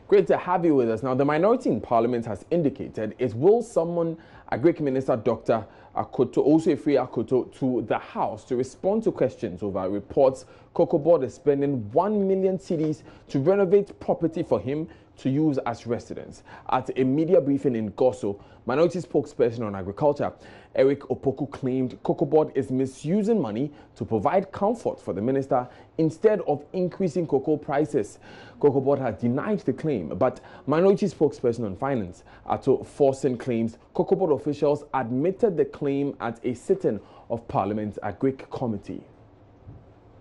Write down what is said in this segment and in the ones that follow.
Great to have you with us. Now, the minority in Parliament has indicated it will summon Agric Minister Dr. Akoto, also Efri Akoto, to the House to respond to questions over reports Cocoa Board is spending 1 million cedis to renovate property for him to use as residence. At a media briefing in Goso, minority spokesperson on agriculture, Eric Opoku, claimed Cocoa Board is misusing money to provide comfort for the minister instead of increasing cocoa prices. Cocoa Board has denied the claim, but minority spokesperson on finance, Ato Forsen, claims Cocoa Board officials admitted the claim at a sitting of Parliament's Agric Committee.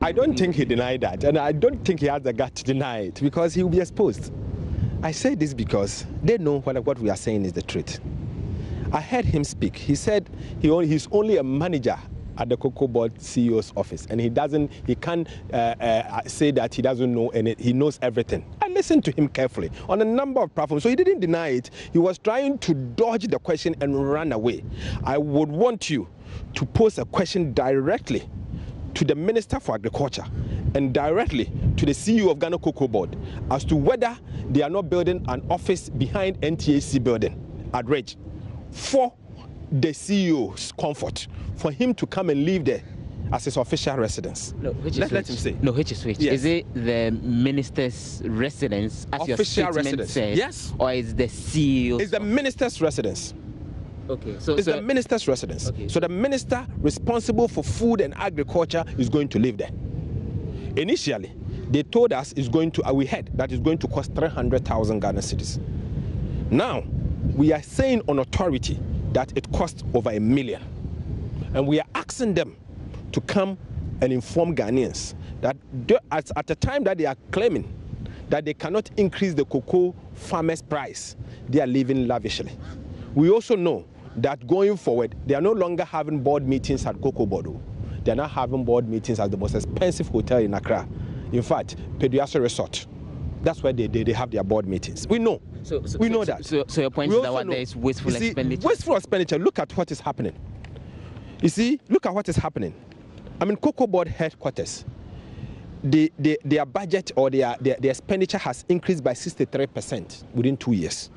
I don't think he denied that, and I don't think he has the gut to deny it because he will be exposed. I say this because they know what we are saying is the truth. I heard him speak. He said he's only a manager at the Cocoa Board CEO's office, and he can't say that he doesn't know, and he knows everything. I listened to him carefully on a number of platforms, so he didn't deny it. He was trying to dodge the question and run away. I would want you to pose a question directly to the Minister for Agriculture and directly to the CEO of Ghana Cocoa Board as to whether they are not building an office behind NTAC building at Reg for the CEO's comfort, for him to come and live there as his official residence. No, let him say. No, which is which? Yes. Is it the minister's residence, as your statement says? Yes. Or is the CEO's? It's the minister's residence. Okay, it's the minister's residence. Okay. So the minister responsible for food and agriculture is going to live there. Initially, they told us we heard that it's going to cost 300,000 Ghana cedis. Now, we are saying on authority that it costs over 1 million. And we are asking them to come and inform Ghanaians that at the time that they are claiming that they cannot increase the cocoa farmers' price, they are living lavishly. We also know that going forward, they are no longer having board meetings at Cocoa Board. They are now having board meetings at the most expensive hotel in Accra. In fact, Pediasa Resort. That's where they have their board meetings. We know. We know that. So your point is that there is wasteful expenditure? Wasteful expenditure. Look at what is happening. You see, look at what is happening. I mean, Cocoa Board headquarters, their budget or their expenditure has increased by 63% within 2 years.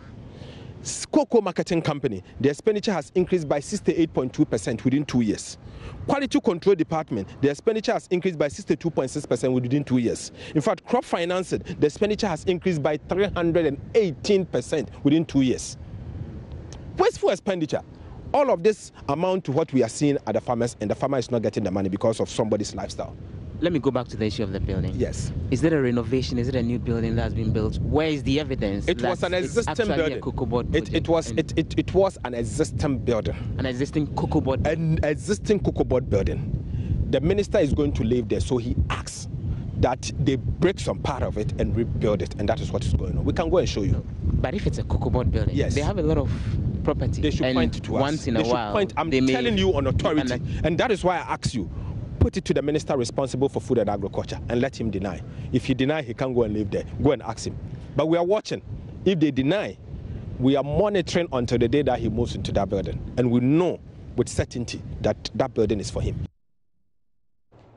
Cocoa Marketing Company, the expenditure has increased by 68.2% within 2 years. Quality Control Department, the expenditure has increased by 62.6% within 2 years. In fact, Crop Financing, the expenditure has increased by 318% within 2 years. Wasteful expenditure. All of this amount to what we are seeing at the farmers, and the farmer is not getting the money because of somebody's lifestyle. Let me go back to the issue of the building. Yes. Is it a renovation? Is it a new building that's been built? Where is the evidence? It was an existing building. It was an existing building. An existing Cocoa Board. An existing Cocoa Board building. The minister is going to live there, so he asks that they break some part of it and rebuild it, and that is what is going on. We can go and show you. But if it's a Cocoa Board building, yes, they have a lot of property. They should point to us. Once in a while, I'm telling you on authority, and that is why I ask you. Put it to the minister responsible for food and agriculture and let him deny. If he deny, he can't go and live there. Go and ask him. But we are watching. If they deny, we are monitoring until the day that he moves into that building. And we know with certainty that that building is for him.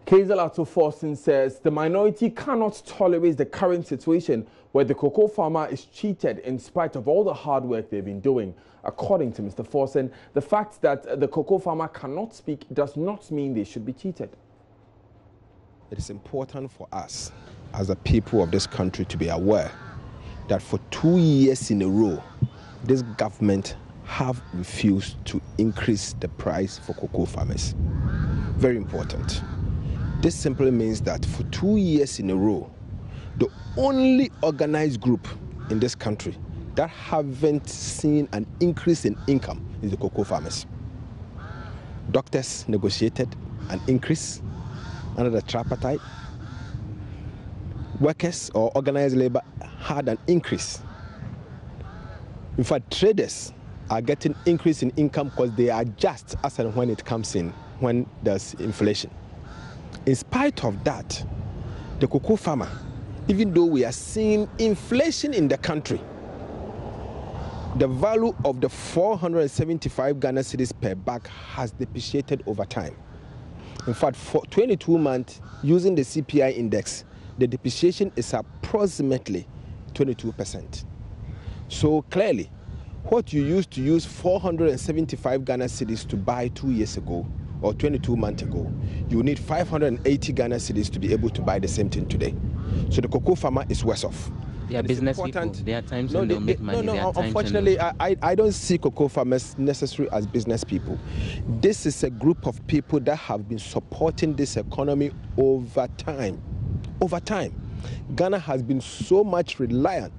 Ato Forsen says the minority cannot tolerate the current situation where the cocoa farmer is cheated in spite of all the hard work they've been doing. According to Mr. Forsen, the fact that the cocoa farmer cannot speak does not mean they should be cheated. It is important for us as a people of this country to be aware that for 2 years in a row, this government have refused to increase the price for cocoa farmers. Very important. This simply means that for 2 years in a row, the only organized group in this country that haven't seen an increase in income is the cocoa farmers. Doctors negotiated an increase under the tripartite. Workers or organized labor had an increase. In fact, traders are getting increase in income because they adjust as and when it comes in, when there's inflation. In spite of that, the cocoa farmer, even though we are seeing inflation in the country, the value of the 475 Ghana cedis per bag has depreciated over time. In fact, for 22 months, using the CPI index, the depreciation is approximately 22%. So clearly, what you used to use 475 Ghana cedis to buy 2 years ago or 22 months ago, you need 580 Ghana cedis to be able to buy the same thing today. So the cocoa farmer is worse off. They are business people. There are times when they'll make money. No, unfortunately, I don't see cocoa farmers necessarily as business people. This is a group of people that have been supporting this economy over time. Over time. Ghana has been so much reliant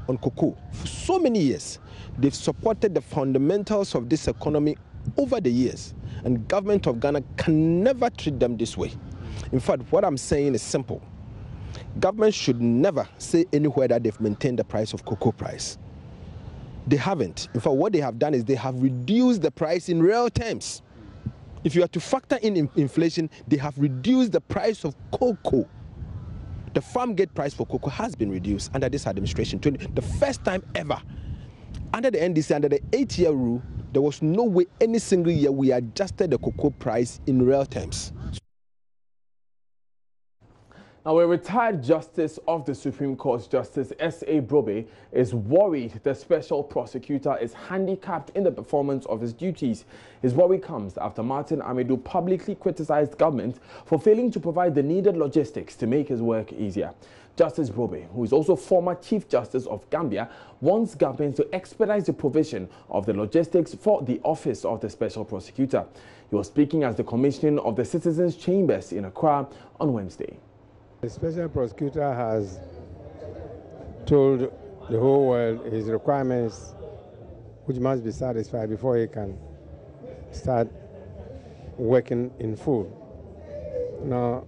on cocoa for so many years. They've supported the fundamentals of this economy over the years, and government of Ghana can never treat them this way. In fact, what I'm saying is simple. Government should never say anywhere that they've maintained the price of cocoa price. They haven't. In fact, what they have done is they have reduced the price in real terms. If you are to factor in inflation, they have reduced the price of cocoa. The farm gate price for cocoa has been reduced under this administration. The first time ever. Under the NDC, under the 8-year rule, there was no way any single year we adjusted the cocoa price in real terms. Now, a retired justice of the Supreme Court, Justice S.A. Brobe, is worried the special prosecutor is handicapped in the performance of his duties. His worry comes after Martin Amidu publicly criticized government for failing to provide the needed logistics to make his work easier. Justice Brobe, who is also former Chief Justice of Gambia, wants government to expedite the provision of the logistics for the office of the special prosecutor. He was speaking as the commissioning of the Citizens' Chambers in Accra on Wednesday. The special prosecutor has told the whole world his requirements, which must be satisfied before he can start working in full. Now,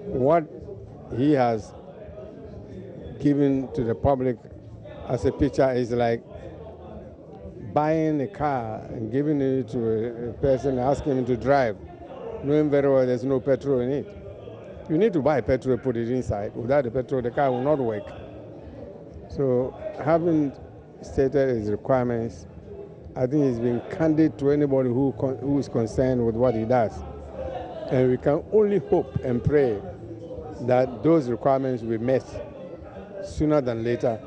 what he has given to the public as a picture is like buying a car and giving it to a person, asking him to drive, knowing very well there's no petrol in it. You need to buy petrol, put it inside. Without the petrol, the car will not work. So, having stated his requirements, I think he's been candid to anybody who is concerned with what he does. And we can only hope and pray that those requirements will be met sooner than later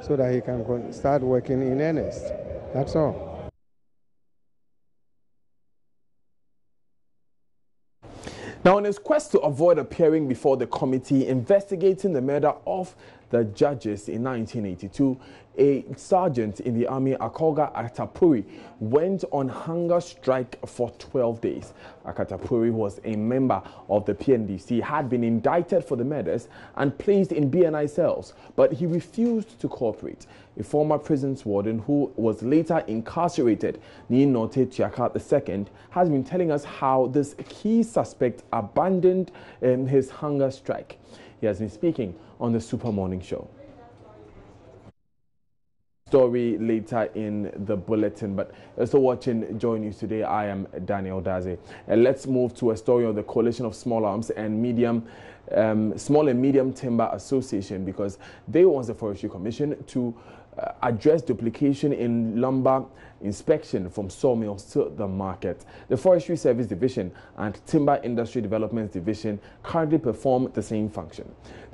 so that he can start working in earnest. That's all. Now, in his quest to avoid appearing before the committee investigating the murder of the judges in 1982, a sergeant in the army, Akolga Atapuri, went on hunger strike for 12 days. Akatapuri was a member of the PNDC, had been indicted for the murders and placed in BNI cells, but he refused to cooperate. A former prisons warden who was later incarcerated, Ninote Tiakat II, has been telling us how this key suspect abandoned his hunger strike. He has been speaking on the Super Morning Show. Story later in the bulletin, but also watching Joy News today, I am Daniel Daze. Let's move to a story of the Coalition of Small Arms and Small and Medium Timber Association, because they want the Forestry Commission to address duplication in lumber inspection from sawmills to the market. The Forestry Service Division and Timber Industry Development Division currently perform the same function.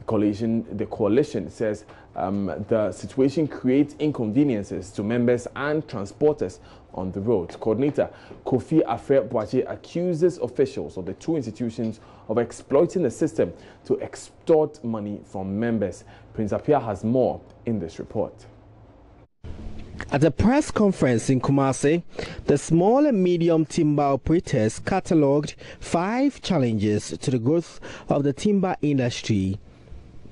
The coalition says the situation creates inconveniences to members and transporters on the road. Coordinator Kofi Afre-Boakye accuses officials of the two institutions of exploiting the system to extort money from members. Prince Apia has more in this report. At a press conference in Kumasi, the small and medium timber operators catalogued 5 challenges to the growth of the timber industry.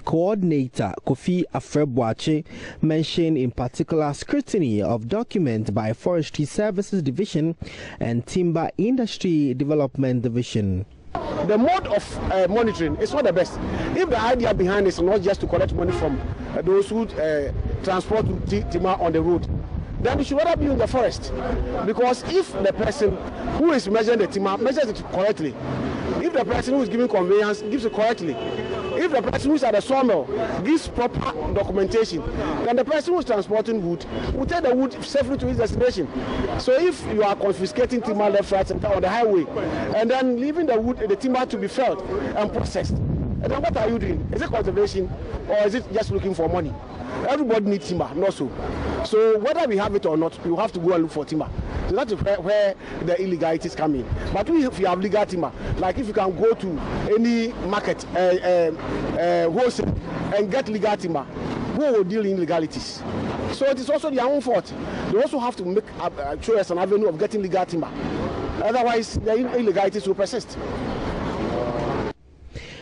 Coordinator Kofi Afre-Boakye mentioned in particular scrutiny of documents by Forestry Services Division and Timber Industry Development Division. The mode of monitoring is not the best. If the idea behind it is not just to collect money from those who transport timber on the road, then you should rather be in the forest. Because if the person who is measuring the timber measures it correctly, if the person who is giving conveyance gives it correctly, if the person who is at the sawmill gives proper documentation, then the person who is transporting wood will take the wood safely to its destination. So if you are confiscating timber left, right, center on the highway, and then leaving the wood, the timber to be felled and processed, And then what are you doing? Is it conservation or is it just looking for money? Everybody needs timber, not so. So whether we have it or not, you have to go and look for timber. So that is where the illegalities come in. But if you have legal timber, like if you can go to any market, wholesale, and get legal timber, who will deal in illegalities? So it is also their own fault. They also have to show us an avenue of getting legal timber. Otherwise, the illegalities will persist.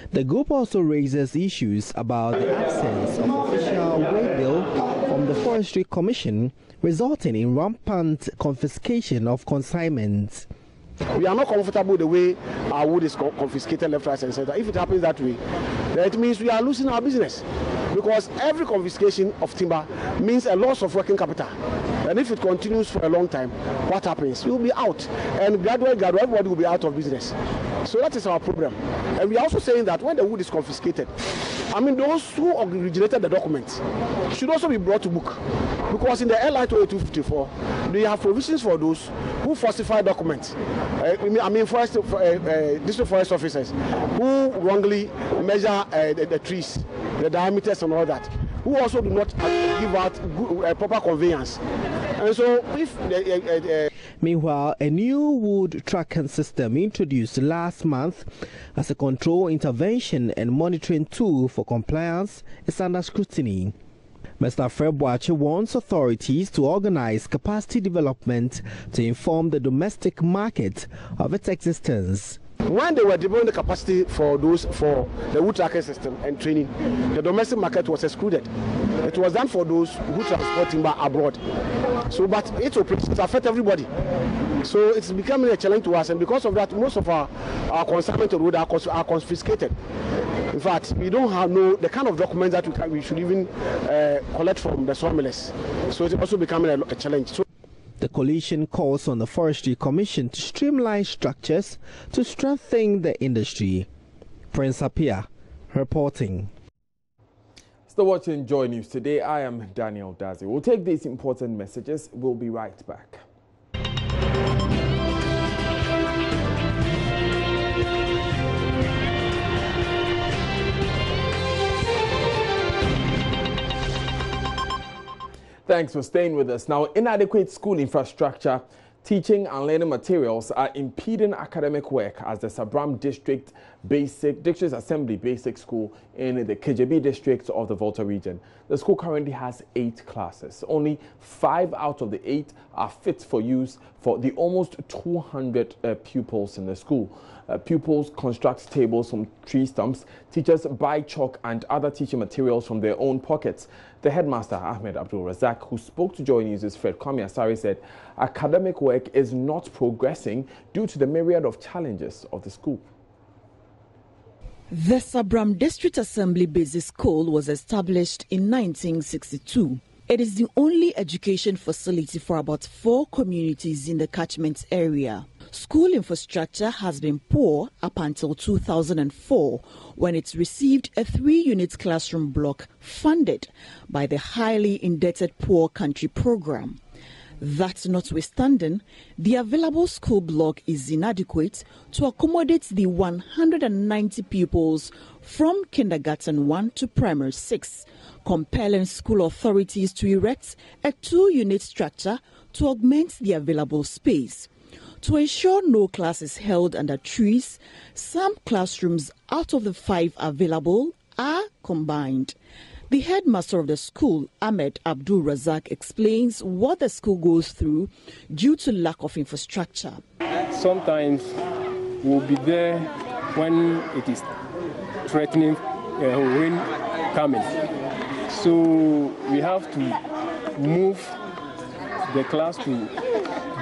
The group also raises issues about the absence of official waybill from the Forestry Commission, resulting in rampant confiscation of consignments. We are not comfortable with the way our wood is confiscated left, right, and center. If it happens that way, then it means we are losing our business. Because every confiscation of timber means a loss of working capital. And if it continues for a long time, what happens? We will be out. And gradually, everybody will be out of business. So that is our problem. And we are also saying that when the wood is confiscated, I mean, those who originated the documents should also be brought to book. Because in the LI 2254, they have provisions for those who falsify documents. District forest officers who wrongly measure the trees, the diameters and all that, who also do not give out proper conveyance. And so if Meanwhile, a new wood tracking system introduced last month as a control, intervention and monitoring tool for compliance is under scrutiny. Mr. Frebwache wants authorities to organize capacity development to inform the domestic market of its existence. When they were developing the capacity for the wood tracking system and training, the domestic market was excluded. It was done for those who transport timber abroad. So, but it affects everybody. So it's becoming a challenge to us, and because of that, most of our consignment of wood are confiscated. In fact, we don't have the kind of documents that we should even collect from the sawmillers. So it's also becoming a challenge. So the coalition calls on the Forestry Commission to streamline structures to strengthen the industry. Prince Apia reporting. Still watching Joy News today. I am Daniel Dazi. We'll take these important messages. We'll be right back. Thanks for staying with us. Now, inadequate school infrastructure, teaching and learning materials are impeding academic work as the Sabram District Assembly Basic School in the KJB district of the Volta region. The school currently has 8 classes. Only 5 out of the 8 are fit for use for the almost 200 pupils in the school. Pupils construct tables from tree stumps. Teachers buy chalk and other teaching materials from their own pockets. The headmaster, Ahmed Abdul Razak, who spoke to Joy News' Fred Kwame Asari, said academic work is not progressing due to the myriad of challenges of the school. The Sabram District Assembly Basic School was established in 1962. It is the only education facility for about 4 communities in the catchment area. School infrastructure has been poor up until 2004, when it received a 3-unit classroom block funded by the highly indebted Poor Country program. That notwithstanding, the available school block is inadequate to accommodate the 190 pupils from kindergarten 1 to primary 6, compelling school authorities to erect a 2-unit structure to augment the available space. To ensure no class is held under trees, some classrooms out of the 5 available are combined. The headmaster of the school, Ahmed Abdul Razak, explains what the school goes through due to lack of infrastructure. Sometimes we'll be there when it is threatening rain coming. So we have to move the class to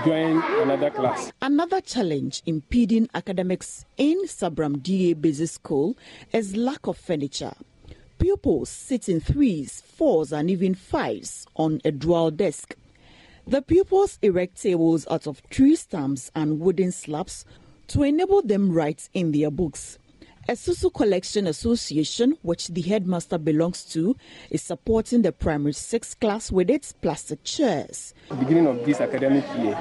join another class. Another challenge impeding academics in Sabram DA Basic School is lack of furniture. Pupils sit in 3s, 4s and even 5s on a dual desk. The pupils erect tables out of tree stumps and wooden slabs to enable them write in their books. A Susu Collection Association, which the headmaster belongs to, is supporting the primary 6 class with its plastic chairs. At the beginning of this academic year,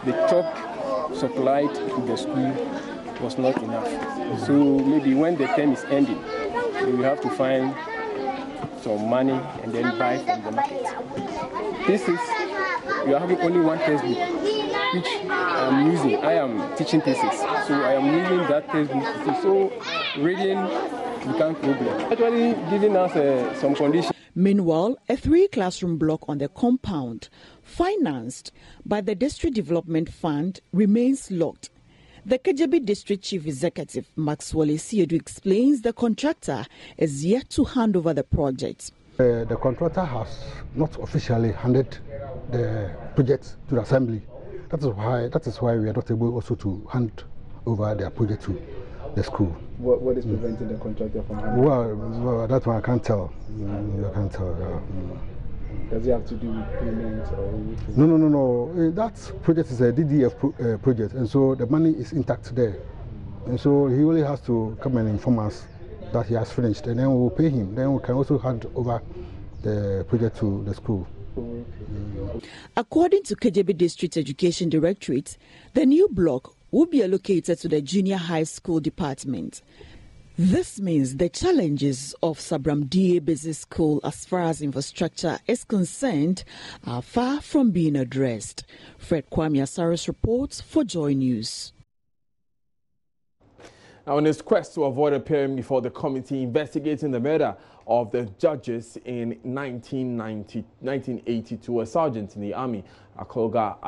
the chalk supplied to the school was not enough. So maybe when the term is ending, So you have to find some money and then buy from the market. This is, you are having only one textbook, which I am using. I am teaching thesis, so I am using that textbook. So reading becomes problem. Actually giving us some conditions. Meanwhile, a 3-classroom block on the compound, financed by the District Development Fund, remains locked. The Kejebi District Chief Executive, Maxwell Esiedu, explains the contractor is yet to hand over the project. The contractor has not officially handed the project to the assembly. That is why we are not able also to hand over their project to the school. What is preventing the contractor from handing? Well, that one I can't tell. I can't tell. Does it have to do with payments or anything? No. That project is a DDF project, and so the money is intact there. And so he only has to come and inform us that he has finished, and then we will pay him. Then we can also hand over the project to the school. According to Kejebi District Education Directorate, the new block will be allocated to the Junior High School Department. This means the challenges of Sabram DA Business School as far as infrastructure is concerned are far from being addressed. Fred Kwame Asaris reports for Joy News. Now, in his quest to avoid appearing before the committee investigating the murder of the judges in 1982, a sergeant in the army, Akoga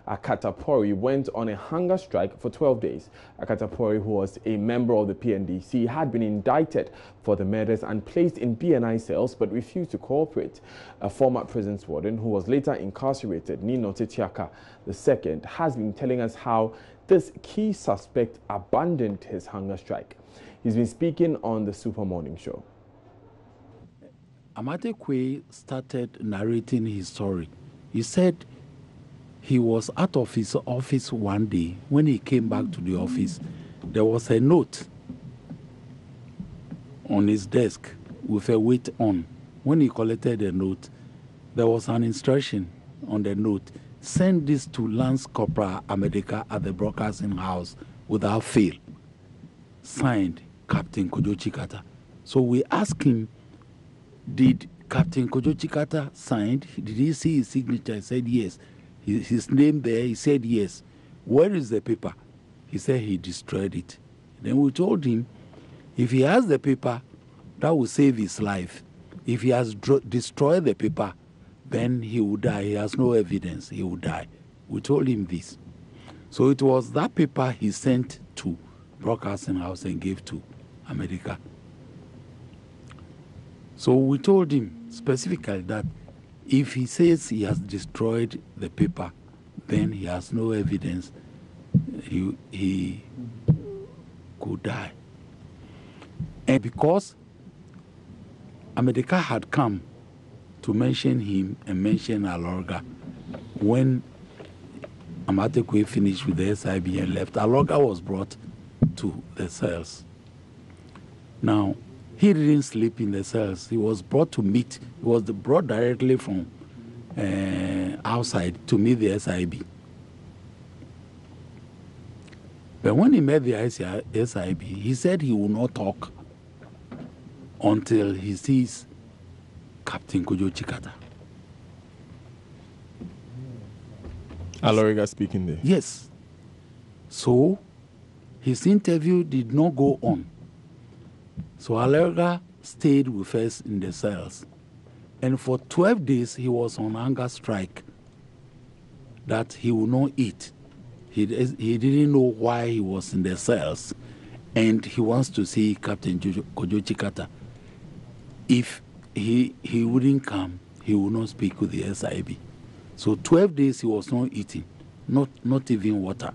Akatapori, went on a hunger strike for 12 days. Akatapori, who was a member of the PNDC, had been indicted for the murders and placed in BNI cells but refused to cooperate. A former prison warden, who was later incarcerated, Nino Tetiaka II, has been telling us how this key suspect abandoned his hunger strike. He's been speaking on the Super Morning Show. Amatekwe started narrating his story. He said he was out of his office one day. When he came back to the office, there was a note on his desk with a weight on. When he collected the note, there was an instruction on the note: send this to Lance Corporal America at the broadcasting house without fail. Signed, Captain Kojo Chikata. So we asked him, did Captain Kojo Chikata signed? Did he see his signature? He said yes. His name there, he said yes. Where is the paper? He said he destroyed it. Then we told him, if he has the paper, that will save his life. If he has destroyed the paper, then he will die. He has no evidence. He will die. We told him this. So it was that paper he sent to Broadcasting House and gave to America. So we told him specifically that if he says he has destroyed the paper, then he has no evidence. He could die. And because America had come to mention him and mention Alorga, when Amatekwe finished with the SIB and left, Alorga was brought to the cells. Now, he didn't sleep in the cells. He was brought to meet. He was brought directly from outside to meet the SIB. But when he met the SIB, he said he will not talk until he sees Captain Kojo Chikata. Aloriga speaking there. Yes. So his interview did not go on. So Aloriga stayed with us in the cells. And for 12 days he was on hunger strike that he would not eat. He didn't know why he was in the cells. And he wants to see Captain Kojo Chikata. If he wouldn't come, he would not speak with the SIB. So 12 days he was not eating, not even water.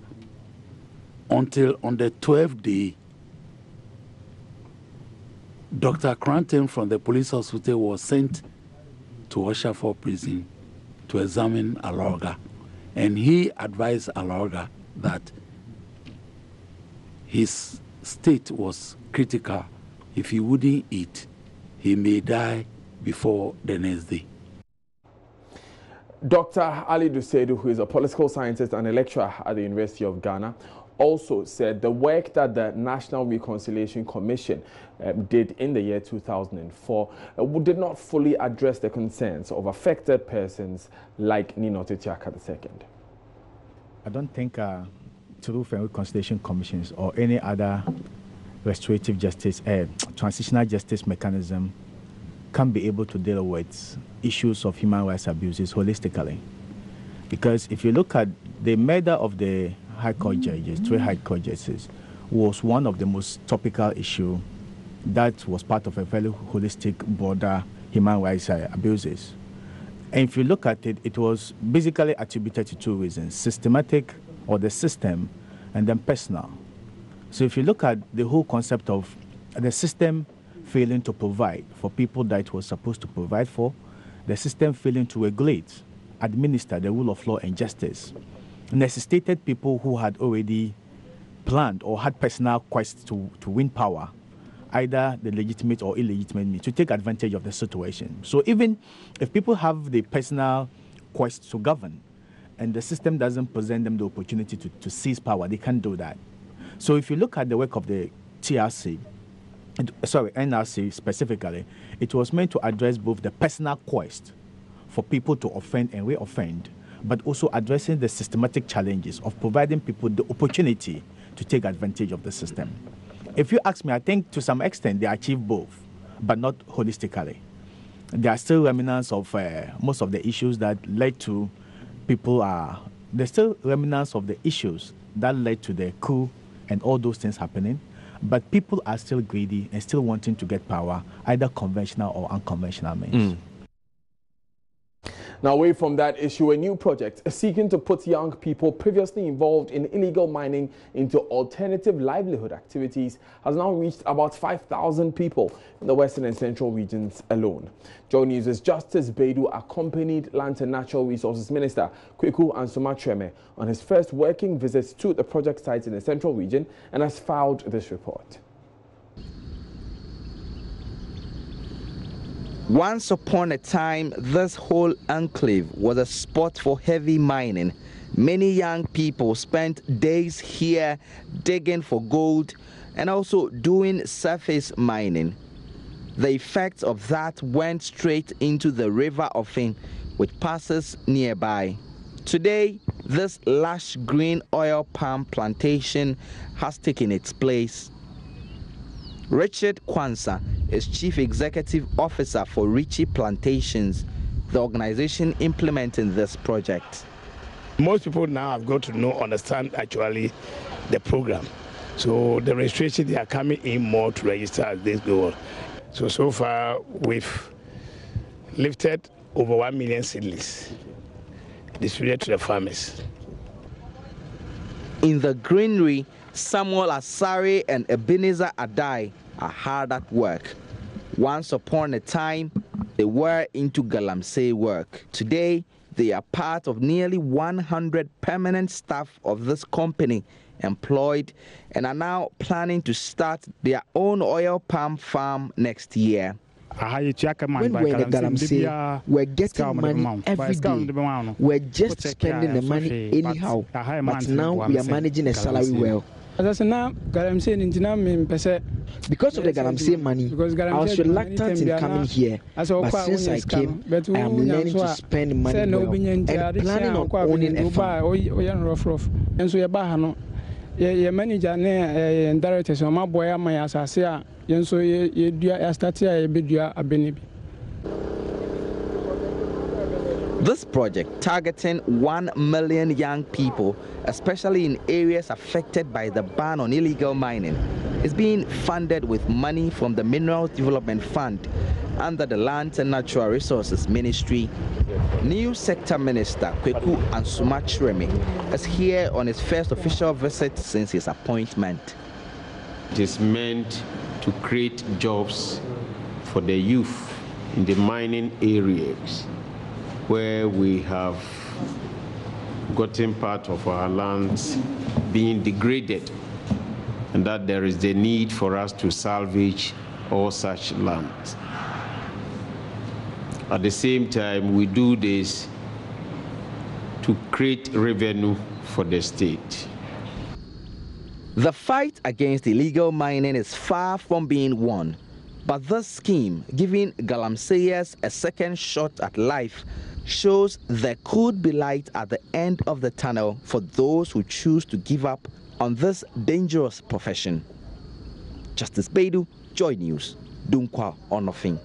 Until on the 12th day, Dr. Cranton from the police hospital was sent to Oshafor prison to examine Alorga. And he advised Alorga that his state was critical. If he wouldn't eat, he may die before the next day. Dr. Ali Dusedu, who is a political scientist and a lecturer at the University of Ghana, also said the work that the National Reconciliation Commission did in the year 2004 did not fully address the concerns of affected persons like Nino Tetiaka II. I don't think Truth and Reconciliation Commissions or any other restorative justice, transitional justice mechanism can be able to deal with issues of human rights abuses holistically. Because if you look at the murder of the High Court judges, 3 High Court judges, was one of the most topical issues that was part of a very holistic, broader human rights abuses. And if you look at it, it was basically attributed to 2 reasons: systematic, or the system, and then personal. So if you look at the whole concept of the system failing to provide for people that it was supposed to provide for, the system failing to regulate, administer the rule of law and justice, necessitated people who had already planned or had personal quests to win power, either the legitimate or illegitimate means, to take advantage of the situation. So even if people have the personal quest to govern and the system doesn't present them the opportunity to seize power, they can't do that. So if you look at the work of the NRC specifically, it was meant to address both the personal quest for people to offend and re-offend, but also addressing the systematic challenges of providing people the opportunity to take advantage of the system. If you ask me, I think to some extent they achieve both, but not holistically. There are still remnants of most of the issues that led to there's still remnants of the issues that led to the coup and all those things happening, but people are still greedy and still wanting to get power, either conventional or unconventional means. Now, away from that issue, a new project seeking to put young people previously involved in illegal mining into alternative livelihood activities has now reached about 5,000 people in the Western and Central regions alone. Joy News' Justice Beidou accompanied Land and Natural Resources Minister Kweku Ansuma on his first working visits to the project sites in the Central region and has filed this report. Once upon a time, this whole enclave was a spot for heavy mining. Many young people spent days here digging for gold and also doing surface mining. The effects of that went straight into the River Offing, which passes nearby. Today, this lush green oil palm plantation has taken its place. Richard Kwanzaa is Chief Executive Officer for Richie Plantations, the organization implementing this project. Most people now have got to understand actually the program. So the registration, they are coming in more to register as this goes on. So far we've lifted over 1 million seedlings distributed to the farmers. In the greenery, Samuel Asare and Ebenezer Adai are hard at work. Once upon a time, they were into galamsey work. Today, they are part of nearly 100 permanent staff of this company employed and are now planning to start their own oil palm farm next year. When we're in the galamsey, we're getting money every day. We're just spending the money anyhow, but now we are managing a salary well. Because of the galamsey money, I was reluctant in coming here, but since I came, I am learning to spend money well and planning on owning a farm. Your manager and directors on my boy, my assassin, so you do a statia, a benefit. This project, targeting 1 million young people, especially in areas affected by the ban on illegal mining, is being funded with money from the Minerals Development Fund under the Land and Natural Resources Ministry. New Sector Minister Kweku Ansuma is here on his first official visit since his appointment. It is meant to create jobs for the youth in the mining areas where we have gotten part of our lands being degraded, and that there is the need for us to salvage all such lands. At the same time, we do this to create revenue for the state. The fight against illegal mining is far from being won. But this scheme, giving galamseyers a second shot at life, shows there could be light at the end of the tunnel for those who choose to give up on this dangerous profession. Justice Beidou, Joy News, Dunkwa Onofin.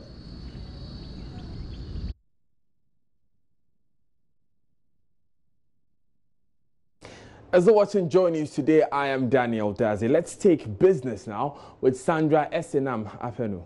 As you're watching Joy News today, I am Daniel Dazi. Let's take business now with Sandra Esenam Afenu.